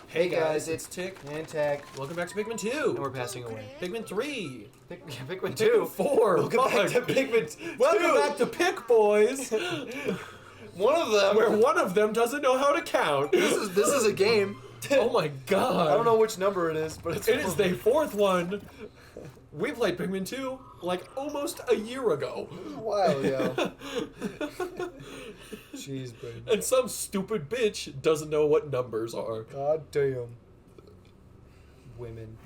Hey guys, it's Tick. and Tech, Welcome back to Pikmin 2. and we're passing away. Pikmin 3. Pikmin 2. Pikmin 4. Welcome back to Pikmin 2. Welcome back to Pick Boys. One of them. Where one of them doesn't know how to count. This is a game. Oh my god. I don't know which number it is, but it's It is the fourth one. We played Pikmin 2 like almost a year ago. a while ago. Jeez, baby. And some stupid bitch doesn't know what numbers are. God damn. Women.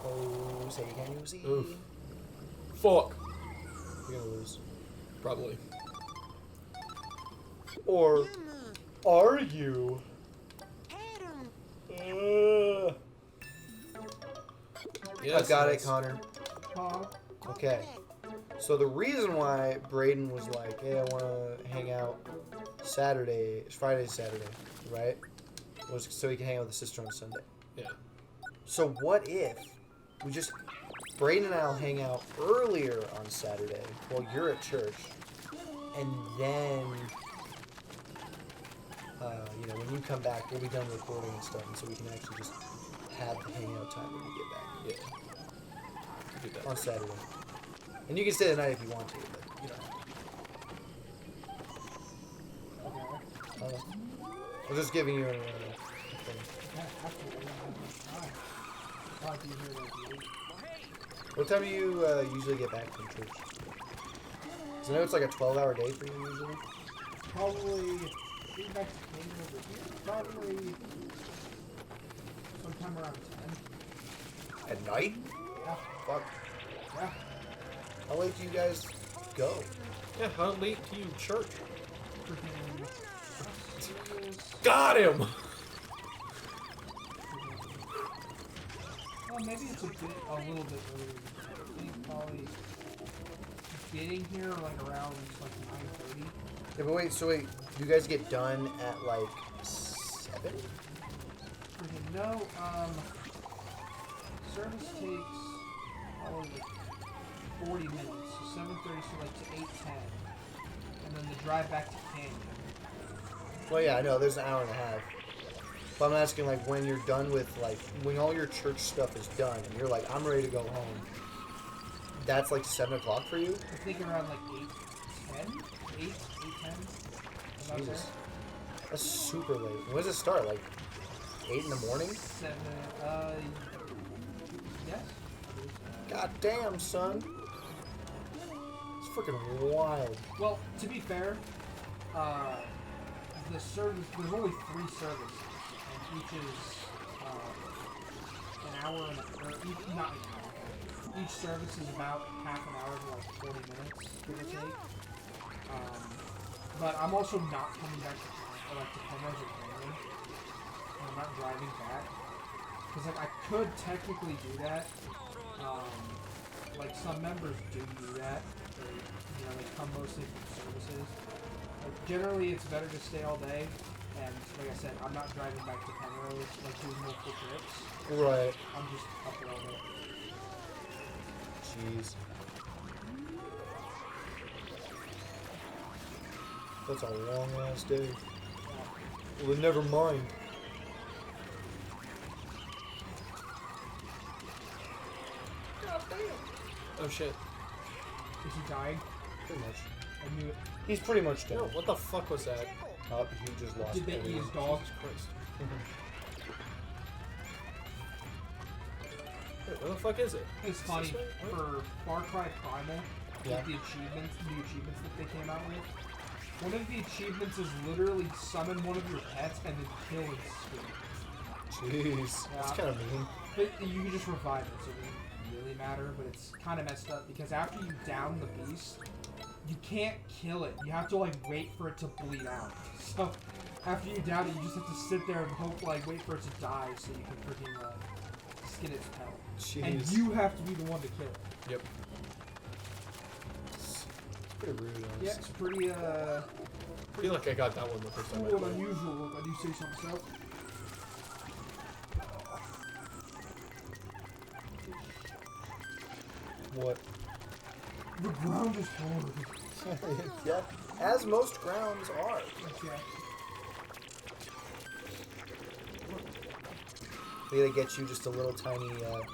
Oh, say can you see? Oof. Fuck. You're gonna lose. Probably. Or are you? Yes, I got yes. it, Connor. Okay. So the reason why Braden was like, hey, I want to hang out Friday, Saturday, right? Was so he can hang out with his sister on Sunday. Yeah. So what if Braden and I'll hang out earlier on Saturday while you're at church, and then, when you come back, we'll be done recording and stuff, and so we can actually just have the hangout time when we get back. Yeah. Do that. On Saturday. And you can stay the night if you want to, but you don't. I'm just giving you a thing. What time do you usually get back from church? 'Cause I know it's like a 12-hour day for you usually. Probably getting back to Canada over here. Probably sometime around 10. At night? Yeah. Fuck. Yeah. How late do you guys go? Yeah, how late do you church? Freaking Got him! well, maybe it's a little bit earlier. I think probably getting here like around like 9:30. Yeah, but wait, do you guys get done at like 7? Freaking no. Service takes probably like 40 minutes, so 7:30 so like to 8:10, and then the drive back to Canyon. Well, yeah, I know, there's an hour and a half. But I'm asking, like, when you're done with, like, when all your church stuff is done, and you're like, I'm ready to go home, that's like 7 o'clock for you? I think around like 8:10, 8:10. About Jesus. That's super late. When does it start? Like, 8 in the morning? there. 7, yes. God damn, son. It's freaking wild. Well, to be fair, the service, there's only 3 services, and each is an hour and not an hour. Each service is about half an hour to like 40 minutes, give or take. But I'm also not coming back to Penrose or Canyon, and I'm not driving back. Because like I could technically do that. Like some members do that. They come mostly from services. Like, generally, it's better to stay all day. And like I said, I'm not driving back to Penrose, like doing multiple trips. Right. I'm just up there all day. Jeez. That's a long ass day. Well, then never mind. God damn. Oh shit. Is he dying? Pretty much. I knew it. He's pretty much Yo, dead. what the fuck was that? Oh, he just lost Did they eat everything. his dog? Jesus Christ. Wait, where the fuck is it? It's funny. This way? What? For Far Cry Primal, Yeah. with the new achievements that they came out with, one of the achievements is literally summon one of your pets and then kill its spirit. Jeez. That's Yeah. kind of mean. But you can just revive it, so it doesn't really matter, but it's kind of messed up because after you down the beast, you can't kill it. You have to like wait for it to bleed out. So after you down it, you just have to sit there and hope, like, wait for it to die so you can freaking skin its pelt. Jeez. And you have to be the one to kill it. Yep. It's pretty rude, honestly. Yeah, it's pretty I feel like I got that one the first time I cool and played. unusual if I do say so myself. What? The ground is hard. Yeah, as most grounds are. Yeah. Maybe they get you just a little tiny, like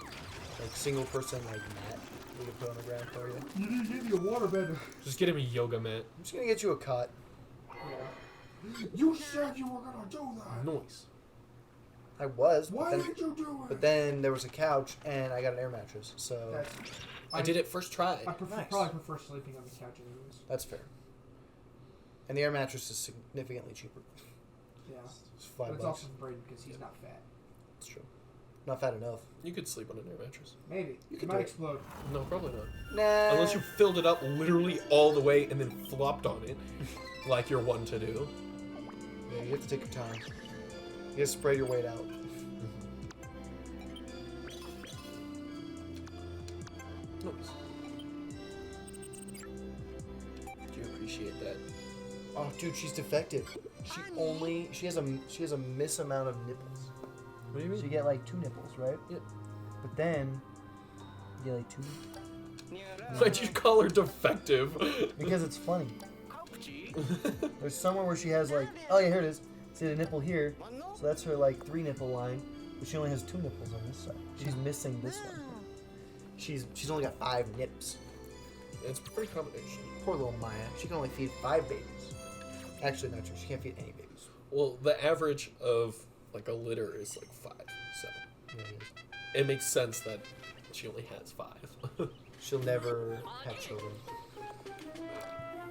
single person like mat we can put on the ground for you. You need to give me a waterbender. Just get him a yoga mat. I'm just gonna get you a cot. Yeah. You said you were gonna do that. Noise. I was. Why but then, did you do it? But then there was a couch and I got an air mattress, so That's, I did it first try. I Nice. probably prefer sleeping on the couch anyways. that's fair. And the air mattress is significantly cheaper. Yeah. It's But $5. it's also for Braden because he's not fat. It's true. Not fat enough. You could sleep on an air mattress. Maybe. You You could might do it. explode. No, probably not. Nah. Unless you filled it up literally all the way and then flopped on it, like you're one to do. Yeah, you have to take your time. You gotta spread your weight out. Noise. Do you appreciate that? Oh, dude, she's defective. She has a miss amount of nipples. What do you So you get like 2 nipples, right? Yep. But then you get like 2 Why'd you call her defective? because it's funny. There's somewhere where she has like, oh yeah, here it is. See the nipple here, so that's her like 3 nipple line, but she only has 2 nipples on this side. She's missing this one. She's only got 5 nips. It's pretty common actually. Poor little Maya. She can only feed 5 babies. Actually, not true. She can't feed any babies. Well, the average of like a litter is like 5, so Yeah, it is. it makes sense that she only has 5. She'll never have children.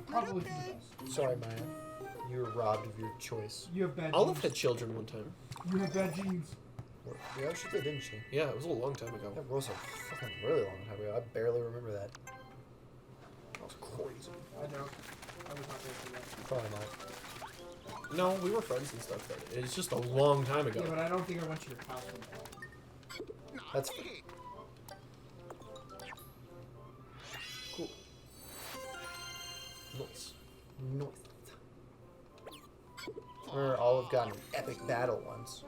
Probably for the best. Sorry, Maya. You were robbed of your choice. You have bad Olive genes. had children one time. You have bad genes. Yeah, she did, didn't she? Yeah, it was a long time ago. That was a fucking really long time ago. I barely remember that. That was crazy. I don't. I was not there for that. Probably not. No, we were friends and stuff, but it's just a long time ago. Yeah, but I don't think I went to your house with that. That's Cool. Nice. North. Remember, Olive got in an epic battle once.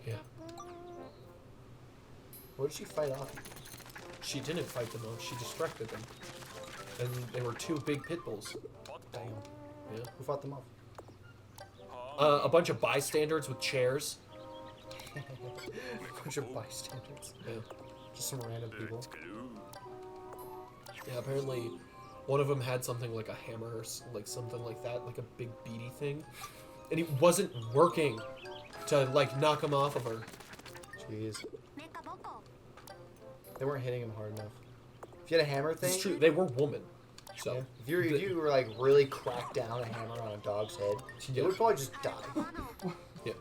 Yeah. What did she fight off? She didn't fight them off, she distracted them. And they were 2 big pit bulls. Damn. Yeah. Who fought them off? A bunch of bystanders with chairs. A bunch of bystanders. Yeah. Just some random people. Yeah, apparently one of them had something like a hammer or like something like that, like a big beady thing. And it wasn't working to like knock him off of her. Jeez. They weren't hitting him hard enough. If you had a hammer thing, It's true, they were women. So yeah, if you were like really cracked down a hammer on a dog's head, Yeah. it would probably just die. yeah.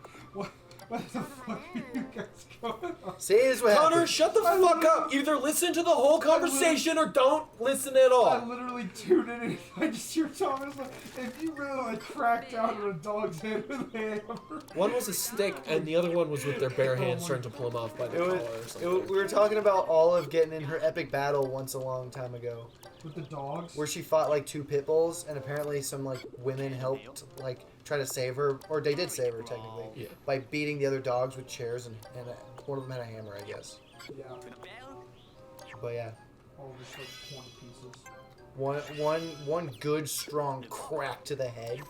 What the fuck are you guys going on? See, this is what Connor, happens. shut the fuck up! Either listen to the whole conversation or don't listen at I all. literally tuned in and I just hear Thomas like, if you really like crack down on a dog's head with a hammer. One was a stick, and the other one was with their bare hands trying to pull him off by the It collar was, or it something. was, we were talking about Olive getting in her epic battle once a long time ago, With the dogs? where she fought like 2 pit bulls, and apparently some like women helped like try to save her, or they did save her technically, Yeah. by beating the other dogs with chairs, and one of them had a hammer, I guess. Yeah. But yeah, All just like torn to pieces. one good strong crack to the head.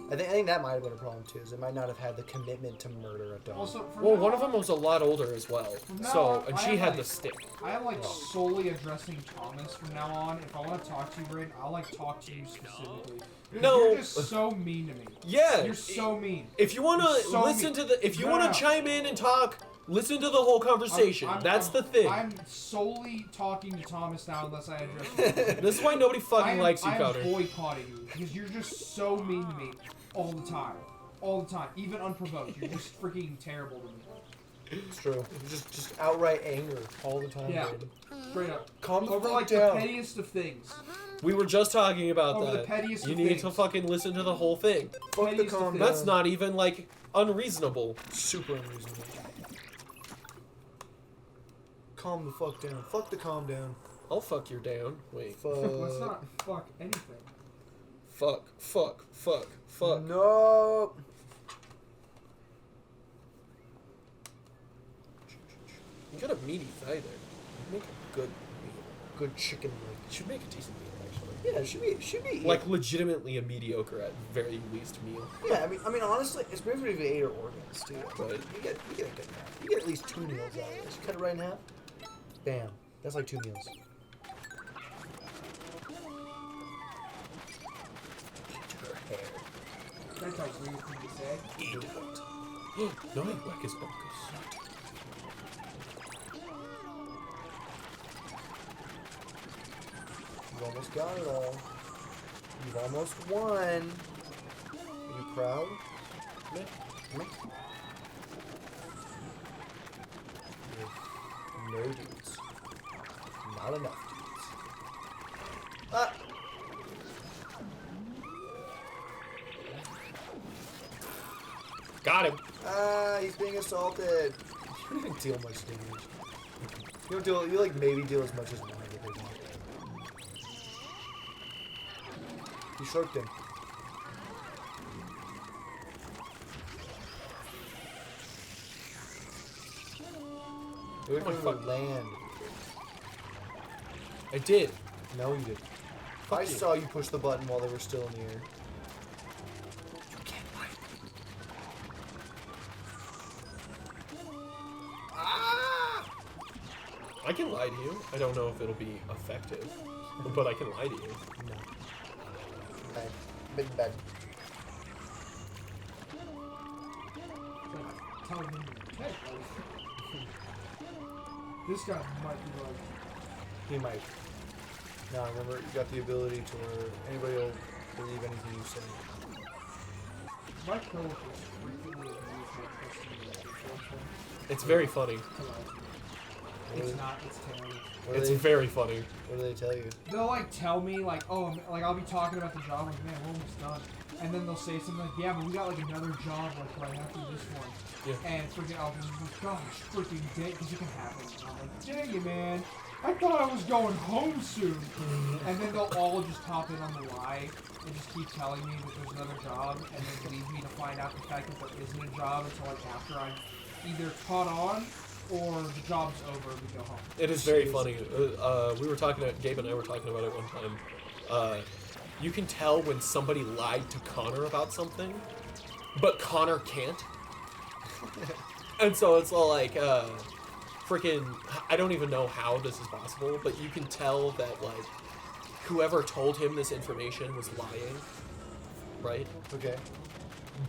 I think that might have been a problem too, is it might not have had the commitment to murder a dog. Also, from Well, now one of on- them was a lot older as well. From now So, on, and I she have, had like- the stick. I am like solely addressing Thomas from now on. If I want to talk to you, Braden, I'll like talk to you specifically. No. You're just so mean to me. Yeah. You're so mean. If you want You're to so listen mean. to the, if you No, want no. to chime in and talk, listen to the whole conversation. That's the thing. I'm solely talking to Thomas now unless I address you. This is why nobody fucking likes you, I'm Connor. boycotting you because you're just so mean to me all the time. All the time. Even unprovoked. You're just freaking terrible to me. It's true. Just outright anger all the time. Yeah. Braden. Straight up. Calm the Over fuck like down. the pettiest of things. We were just talking about Over the that. pettiest You of need things. to fucking listen to the whole thing. Fuck the Pettiest of calm things. down. That's not even like unreasonable. Super unreasonable. Calm the fuck down. Fuck the calm down. I'll fuck your down. Wait. Let's Fuck. not fuck anything. Fuck. No. You got a meaty thigh there. You make a good meal. Good chicken leg. You should make a decent meal, actually. Yeah, it should be Like legitimately a mediocre at very least meal. Yeah, I mean, honestly, it's better if you ate your organs too. Right. You get a good half. You get at least 2 meals out of this. You cut it right in half. Bam. That's like 2 meals. Eat her hair. That's a weird thing to say. Eat it. No, whack his bunkus. You've almost got it all. You've almost won. Are you proud? Yeah. Me? No dudes. Not enough dudes. Ah! Got him. Ah, he's being assaulted. You don't even deal much damage. You don't deal. You like maybe deal as much as one of the big one. You shorked him. Wait Oh my for fuck. the land. I did. No, you did. Fuck I you. saw you push the button while they were still in the air. You can't lie. Ah! I can lie to you. I don't know if it'll be effective, but I can lie to you. No. Okay. Big bad. Telling him to take, this guy might be like, He might. Now remember, you got the ability to where anybody will believe anything you say. my coworkers frequently abuse my customer relationship. It's very funny. Really? It's not, it's terrible. What do It's they, very funny. what do they tell you? They'll like tell me like, oh, like I'll be talking about the job, like, man, we're almost done. And then they'll say something like, yeah, but we got like another job like right after this one. Yeah. And freaking, I'll be like, gosh, freaking dang, because it can happen. And I'm like, dang it, man. I thought I was going home soon. And then they'll all just hop in on the lie and just keep telling me that there's another job, and then leave me to find out the fact that there isn't a job until like after I've either caught on or the job's over and we go home. It is very funny. We were talking about, Gabe and I were talking about it one time. You can tell when somebody lied to Connor about something, but Connor can't. And so it's all like, freaking, I don't even know how this is possible, but you can tell that, like, whoever told him this information was lying, right? Okay.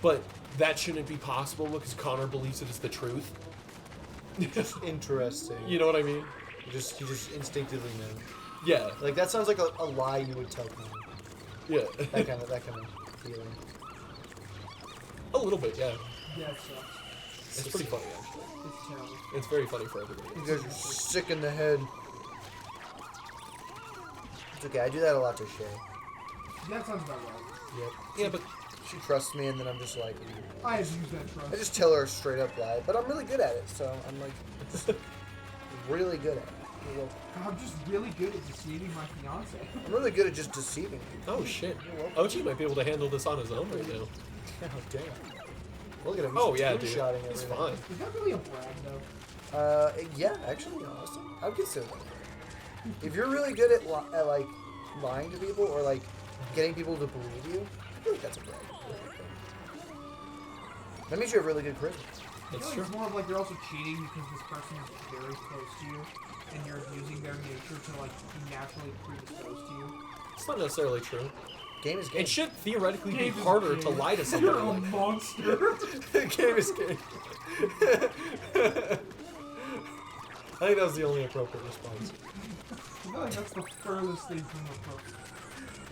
But that shouldn't be possible because Connor believes it is the truth. Interesting. You know what I mean? You just instinctively know. Yeah. Like that sounds like a lie you would tell Connor. Yeah. That kind of feeling. A little bit, yeah. Yeah, it sucks. It's pretty funny, actually. It's terrible. It's very funny for everybody. You guys are sick in the head. It's okay. I do that a lot to Shay. That sounds about right. Yep. Yeah, but She trusts me, and then I'm just like, I have used that trust. I just tell her a straight up lie, but I'm really good at it. So I'm like, just really good at it. You're welcome. I'm just really good at deceiving my fiance. I'm really good at just deceiving you. oh shit, You're welcome. OG might be able to handle this on his own right now. Oh damn. Look at him. Oh He's yeah, two-shotting dude, it's everything. fine. Is that really a brag, though? Yeah, actually, honestly, I'd consider that. If you're really good at, like lying to people or like getting people to believe you, I feel like that's a brag. That means you have really good charisma. I That's feel like true. it's more of like you're also cheating because this person is very close to you, and you're using their nature to like be naturally predisposed to you. It's not necessarily true. Game is game. It should theoretically be Game is harder to game. lie to You're somebody a like that. monster. Game is game. I think that was the only appropriate response. I feel like that's the furthest thing from appropriate.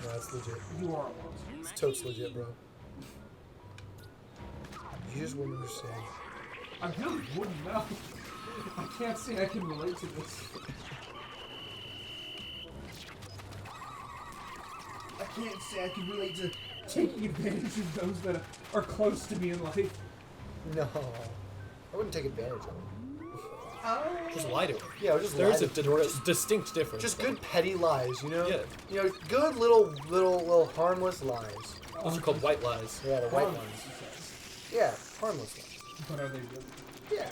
No, that's legit. You are a monster. It's totes legit, bro. You just wouldn't understand. I really wouldn't know. I can't say I can relate to this. I can't say I can relate to taking advantage of those that are close to me in life. No. I wouldn't take advantage of it. Just lie to him. Yeah, I would just There's lie a to distinct difference. just good petty lies, you know? Yeah. You know, good little harmless lies. Those are called white lies. Yeah, the white Harmless, ones. he says. Yeah, harmless ones. But are they really? Yeah.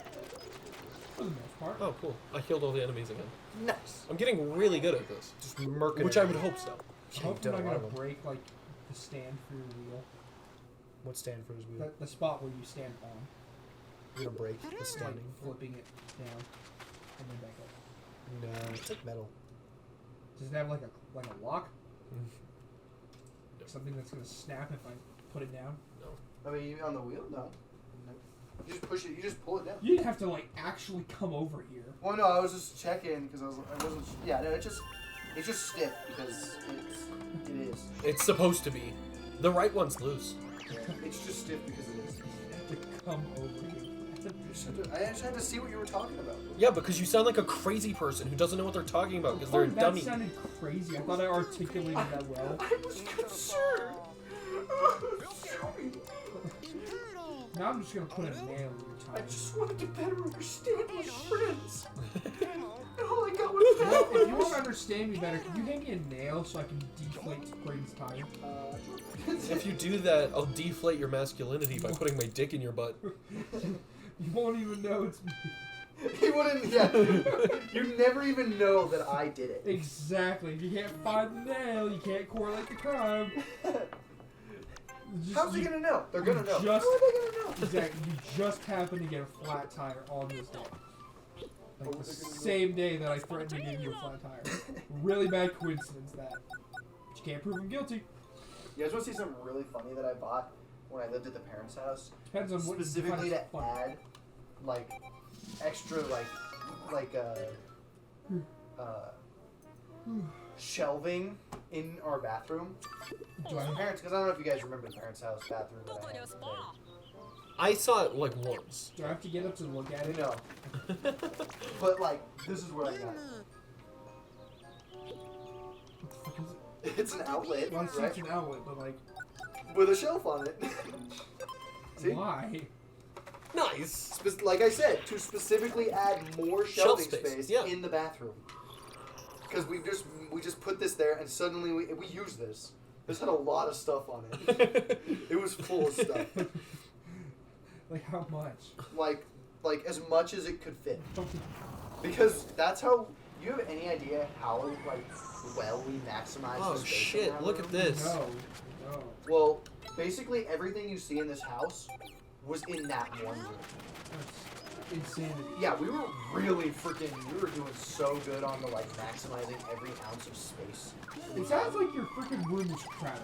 For the most part. Oh, cool. I killed all the enemies again. Nice. I'm getting really good at this. Just murking Which it. I would hope so. I hope Done you're a not lot gonna of them. break like the stand for your wheel. What stand for his wheel? The spot where you stand on. You're gonna break the Like standing. flipping it down and then back up. No, it's like metal. Does it have like a lock? Something that's gonna snap if I put it down? I mean, you on the wheel? No. You just push it. You just pull it down. You didn't have to like actually come over here. Well, no, I was just checking because I wasn't. Yeah, no, it's just stiff because it is. It's supposed to be. The right one's loose. Yeah, it's just stiff because it is. You have to come over here. I just had to see what you were talking about. Yeah, because you sound like a crazy person who doesn't know what they're talking about because they're a that dummy. sounded crazy. I thought I articulated that well. I was concerned. Now I'm just gonna put a nail in your I tire. just wanted to better understand my friends. And all I got was Well, if you want to understand me better, can you hand me a nail so I can deflate Braden's tire? If you do that, I'll deflate your masculinity by putting my dick in your butt. You won't even know it's me. He wouldn't. Yeah. You never even know that I did it. Exactly. If you can't find the nail, you can't correlate the crime. How's he gonna know? They're gonna know. Just, How are they gonna know? Exactly. You just happen to get a flat tire on this day. Like What the was I gonna do? same day that I threatened to give you a flat tire. Really bad coincidence that. But you can't prove him guilty. You guys want to see something really funny that I bought when I lived at the parents' house? Depends on what Specifically you to find funny. add, like, extra, shelving in our bathroom. Do I Parents, because I don't know if you guys remember the parents' house bathroom that I had there. I saw it like once. Do I have to get up to look at it? No. But, like, this is what I got. What the fuck is it? It's an outlet, Well, I see right? it's an outlet, but like, With a shelf on it. See? why? Nice. Like I said, to specifically add more shelving Shelf space, space yeah. in the bathroom. Because we just put this there, and suddenly we use this. This had a lot of stuff on it. It was full of stuff. Like how much? Like as much as it could fit. Because that's how. You have any idea how well we maximize Oh the space in shit! that Look room? at this. No, no. Well, basically everything you see in this house was in that one room. That's insanity. Yeah, we were really freaking. We were doing so good on the maximizing every ounce of space. It sounds like your freaking room is crowded.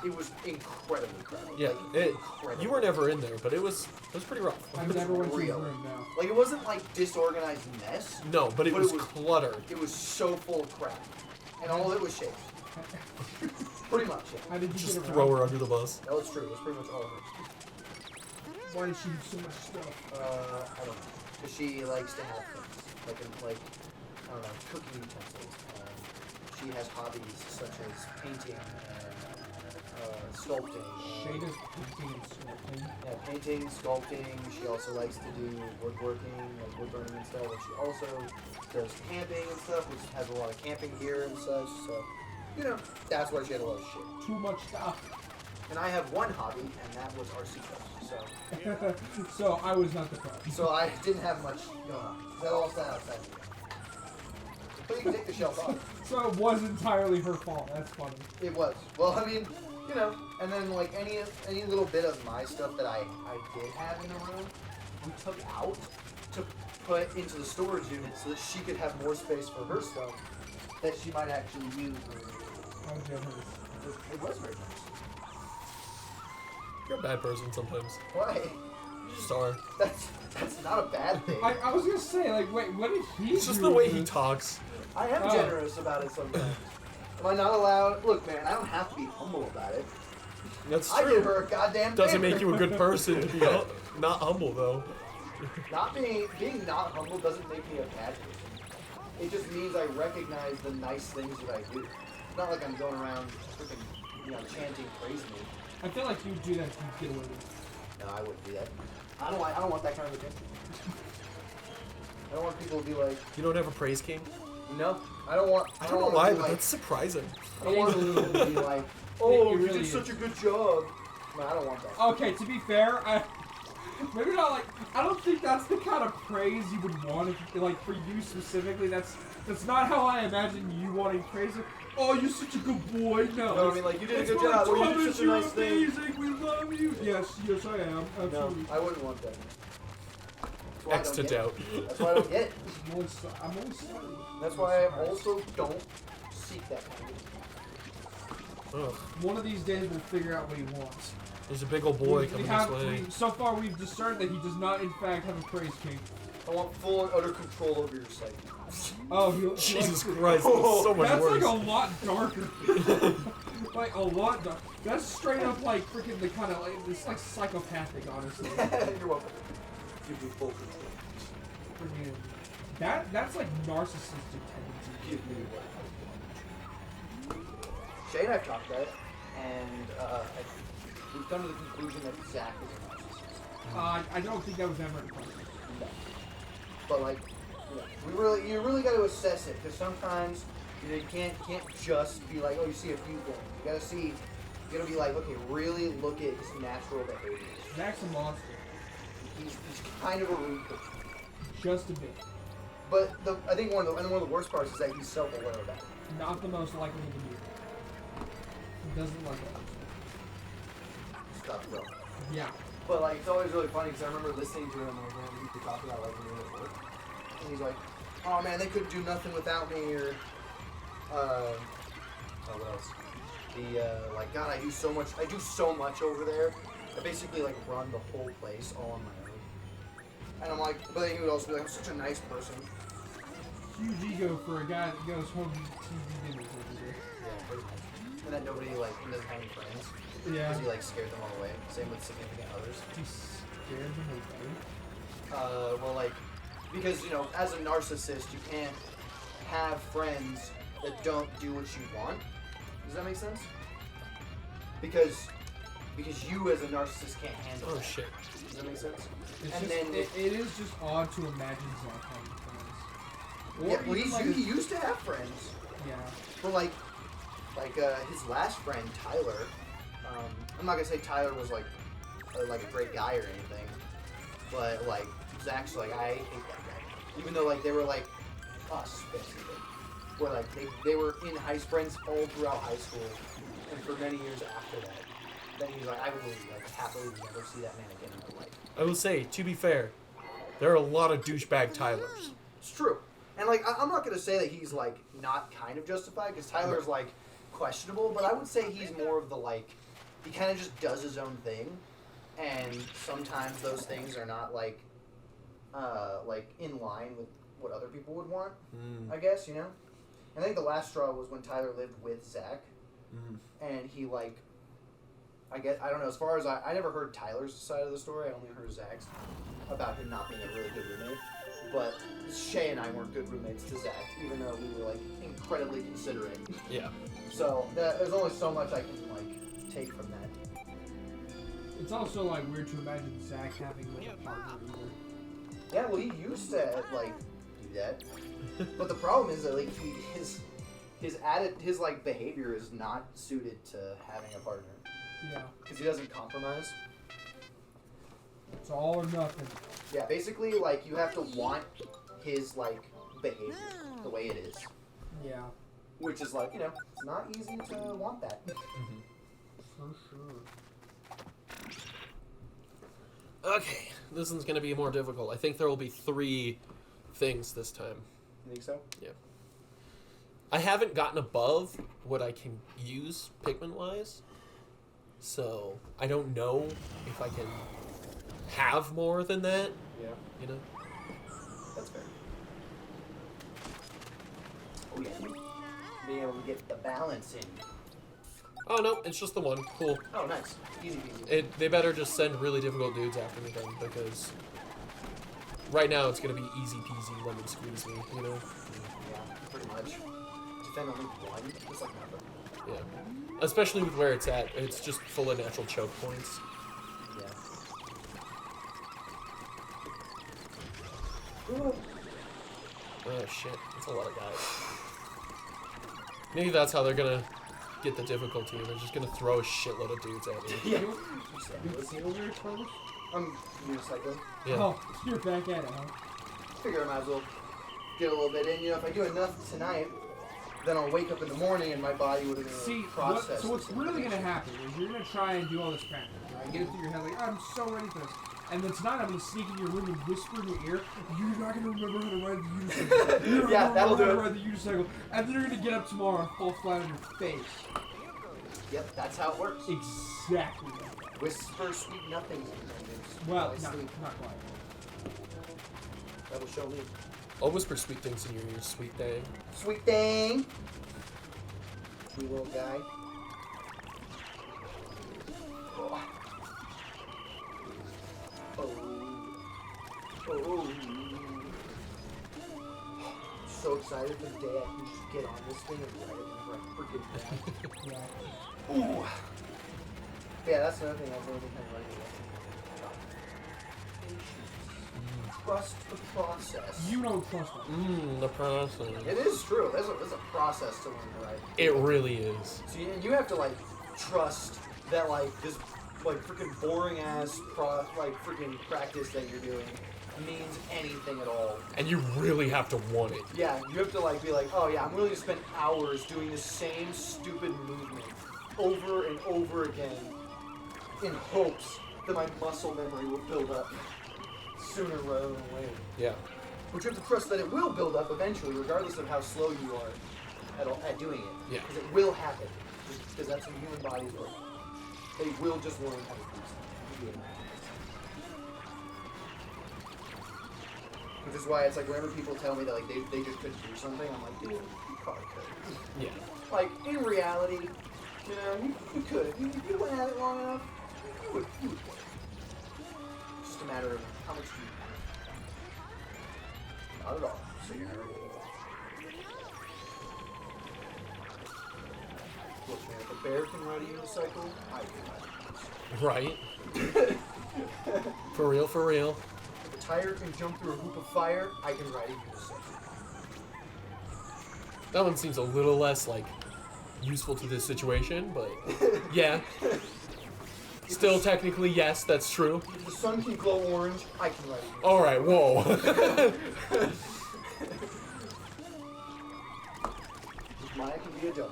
It was incredibly crowded. Yeah, like, incredibly. you were never in there, but it was pretty rough. I was never went to real. his room now. Like it wasn't disorganized mess. No, but it But was it was- cluttered. It was so full of crap, and all of it was shaped. Pretty much. Yeah. How did you Just get around? throw her under the bus. That was true. It was pretty much all of it. Why did she do so much stuff? I don't know. Because she likes to have things like I don't know, cooking utensils. She has hobbies such as painting and sculpting. Shay does painting and sculpting. Yeah, painting, sculpting. She also likes to do woodworking, like wood burning and stuff. And she also does camping and stuff, which has a lot of camping gear and such. So, that's why she had a lot of shit. Too much stuff. And I have one hobby, and that was RC cars. So I was not the problem. So I didn't have much going on. That all sat outside. But you can take the shelf off. So it was entirely her fault. That's funny. It was. Well, I mean, and then any little bit of my stuff that I did have in the room, we took out to put into the storage unit so that she could have more space for her stuff that she might actually use. How generous. It was very nice. You're a bad person sometimes. Why? You just are. That's not a bad thing. I was gonna say, like, wait, what did he It's just do the way with he this? talks. I am Oh. generous about it sometimes. Am I not allowed? Look, man, I don't have to be humble about it. That's I true. did her a goddamn Doesn't favor. make you a good person to be not humble though. Not being not humble doesn't make me a bad person. It just means I recognize the nice things that I do. It's not like I'm going around freaking, chanting praise me. I feel like you do that if you get away with it. No, I wouldn't do that. I don't want that kind of attention. I don't want people to be like, You don't have a praise king? no. I don't want. I don't know want why, to be but like, that's surprising. I don't want people to be like, oh, It you really did is. such a good job. No, I don't want that. Okay, to be fair, maybe not like, I don't think that's the kind of praise you would want if, like, for you specifically. That's not how I imagine you wanting praise. oh, you're such a good boy. No, No, I mean, like, you did a it's good my job. Or you Thomas, did such a you're nice thing. amazing. We love you. Yes, yes, I am. No, Absolutely. I wouldn't want that. That's why I X don't to get it. doubt. That's why I don't get it. I'm always sorry. That's why I also don't seek that kind of Ugh. One of these days we'll figure out what he wants. There's a big old boy coming this way. So far we've discerned that he does not, in fact, have a praise king. I want full and utter control over your psyche. Oh, Jesus like, Christ, that's so much that's worse. like a lot darker. Like a lot darker. That's straight up like freaking the kind of like it's like psychopathic, honestly. You're welcome. Give me full control. Freaking that's like narcissistic tendency. Give me what. Shay and I've talked about it, and we've come to the conclusion that Zach is a narcissist. I don't think that was ever in question. No. But like, you really got to assess it because sometimes you can't just be like, oh, you see a few things. You gotta be like, okay, really look at his natural behaviors. Zach's a monster. He's kind of a rude person. Just a bit. But I think one of the worst parts is that he's self-aware about it. Not the most likely to be. He doesn't like that. Stuff, bro. Yeah. But like, it's always really funny because I remember listening to him and he used to talk about like when he was at work. And he's like, oh man, they couldn't do nothing without me, or oh, what else? Like, God, I do so much over there. I basically like run the whole place all on my own. And I'm like, but then he would also be like, I'm such a nice person. Huge ego for a guy that goes home to TV dinners every day. Yeah, pretty much. And then nobody like he doesn't have any friends. Yeah. Because he like scared them all away. Same with significant others. He's scared of nobody. Well, like, because, you know, as a narcissist, you can't have friends that don't do what you want. Does that make sense? Because you as a narcissist can't handle Oh that. shit. Does that make sense? It's And just, then it is just odd to imagine Zach having friends. yeah, well, even, like, he used to have friends, yeah. but like his last friend Tyler. I'm not gonna say Tyler was like a great guy or anything, but like Zach's like, I hate that guy. Even though like they were like us basically, where like they were in friends all throughout high school, and for many years after that. Then he's like, I will like happily never see that man again in my life. I will say, to be fair, there are a lot of douchebag Tylers. It's true, and like I'm not gonna say that he's like not kind of justified because Tyler's like questionable, but I would say he's more of the like he kind of just does his own thing, and sometimes those things are not like in line with what other people would want. I guess, you know. I think the last straw was when Tyler lived with Zach, and he like. I don't know, as far as I never heard Tyler's side of the story, I only heard Zach's, about him not being a really good roommate. But Shay and I weren't good roommates to Zach, even though we were, like, incredibly considerate. Yeah. So, there's only so much I can, like, take from that. It's also, like, weird to imagine Zach having, like, a partner either. Yeah, well, he used to, like, do that. But the problem is that, like, his like, behavior is not suited to having a partner. Yeah. Because he doesn't compromise. It's all or nothing. Yeah, basically, like, you have to want his, like, behavior the way it is. Yeah. Which is, like, you know, it's not easy to want that. For sure. Okay, this one's gonna be more difficult. I think there will be 3 things this time. You think so? Yeah. I haven't gotten above what I can use Pikmin-wise, so I don't know if I can have more than that, Yeah. you know? That's fair. Oh, yeah. Being able to get the balance in. Oh, no, it's just the one. Cool. Oh, nice. Easy peasy. They better just send really difficult dudes after me then, because right now it's gonna be easy peasy lemon squeeze me, you know? Yeah, pretty much. Defend only one. It's like nothing. Yeah. Especially with where it's at, it's just full of natural choke points. Yeah. Ooh. Oh shit, that's a lot of guys. Maybe that's how they're gonna get the difficulty. They're just gonna throw a shitload of dudes at me. Yeah. You're still very close? I'm unicycling. Yeah. Oh, you're back at it, huh? Figure I might as well get a little bit in. You know, if I do enough tonight, then I'll wake up in the morning and my body would have been able See, to process. so what's really gonna happen is you're gonna try and do all this practice, right? Get it through your head, like I'm so ready for this. And then tonight I'm gonna sneak in your room and whisper in your ear, "You're not gonna remember how to ride the unicycle. You're Yeah, not that'll gonna do remember how it. to ride the unicycle." And then you're gonna get up tomorrow and fall flat on your face. Yep, that's how it works. Exactly. That. Whisper sweet nothings. Well, While I not sleep. quite. That'll show me. I'll whisper sweet things in your ear, sweet thing. Sweet thing. Sweet little guy. Oh. Oh. So excited for the day I can just get on this thing and ride it whenever I forget that. Ooh. Yeah, that's another thing I was really kind of writing about. Trust the process. You don't trust me. The process. It is true. There's a process to learn to ride. It really is. So you have to like trust that like this like freaking boring ass freaking practice that you're doing means anything at all. And you really have to want it. Yeah, you have to like be like, oh yeah, I'm willing to spend hours doing the same stupid movement over and over again in hopes that my muscle memory will build up sooner rather than later. Yeah. But you have to trust that it will build up eventually, regardless of how slow you are at doing it. Yeah. Because it will happen. Because that's how human bodies work. They will just learn how to do something. Which is why it's like whenever people tell me that like they just couldn't do something, I'm like, dude, you probably could. Yeah. Like in reality, you know, you could. If you went at it long enough, you would. It's just a matter of how much you. Not at all. So you're never. Look, man, if a bear can ride a unicycle, I can ride Right. For real, for real. If a tiger can jump through a hoop of fire, I can ride a unicycle. That one seems a little less, like, useful to this situation, but yeah. Still, technically, yes, that's true. If the sun can glow orange, I can ride a unicycle. Alright, whoa. Maya can be a dog.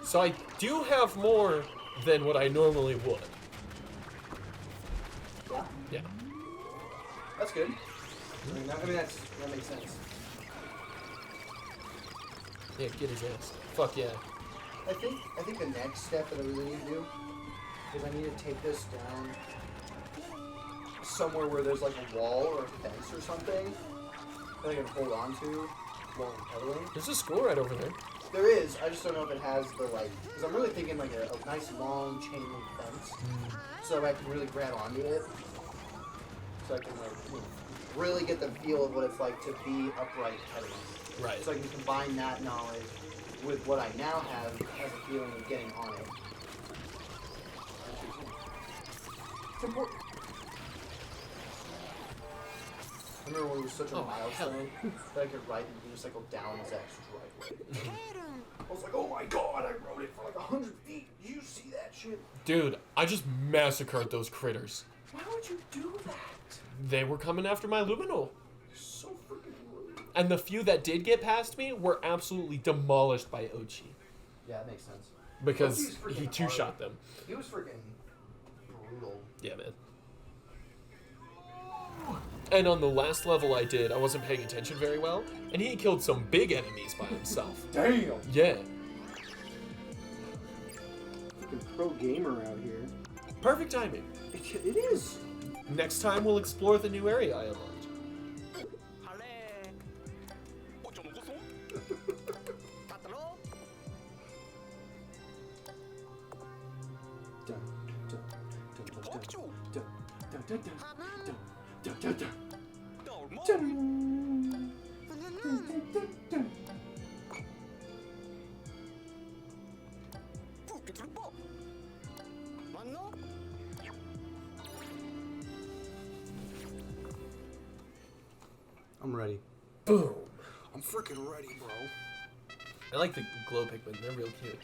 So I do have more than what I normally would. Yeah. Yeah. That's good. I mean, that makes sense. Yeah, get his ass. Fuck yeah. I think the next step that I really need to do is I need to take this down somewhere where there's like a wall or a fence or something that I can hold on to while I'm pedaling. There's a school right over there. There is. I just don't know if it has the like. Because I'm really thinking like a nice long chain link fence, so I can really grab onto it, so I can like really get the feel of what it's like to be upright pedaling. Right. So I can combine that knowledge with what I now have as a feeling of getting on it. It's important. I remember when it was such a milestone that I could ride the unicycle down Zach's driveway. I was like, oh my god, I rode it for like 100 feet. Did you see that shit? Dude, I just massacred those critters. Why would you do that? They were coming after my luminol. So freaking rude. And the few that did get past me were absolutely demolished by Ochi. Yeah, that makes sense. Because Ochi's freaking he two-shot them. He was freaking brutal. Yeah, man. And on the last level I did, I wasn't paying attention very well, and he killed some big enemies by himself. Damn! Yeah. Freaking pro gamer out here. Perfect timing. It is. Next time we'll explore the new area I unlocked. I'm ready. Boom. I'm freaking ready, bro. I like the glow Pikmin. They're real cute.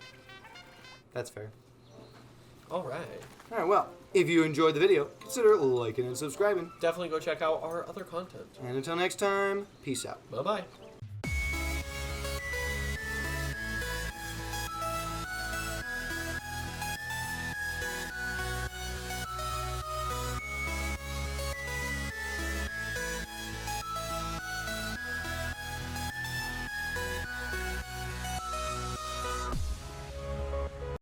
That's fair. All right. All right, well, if you enjoyed the video, consider liking and subscribing. Definitely go check out our other content. And until next time, peace out. Bye-bye.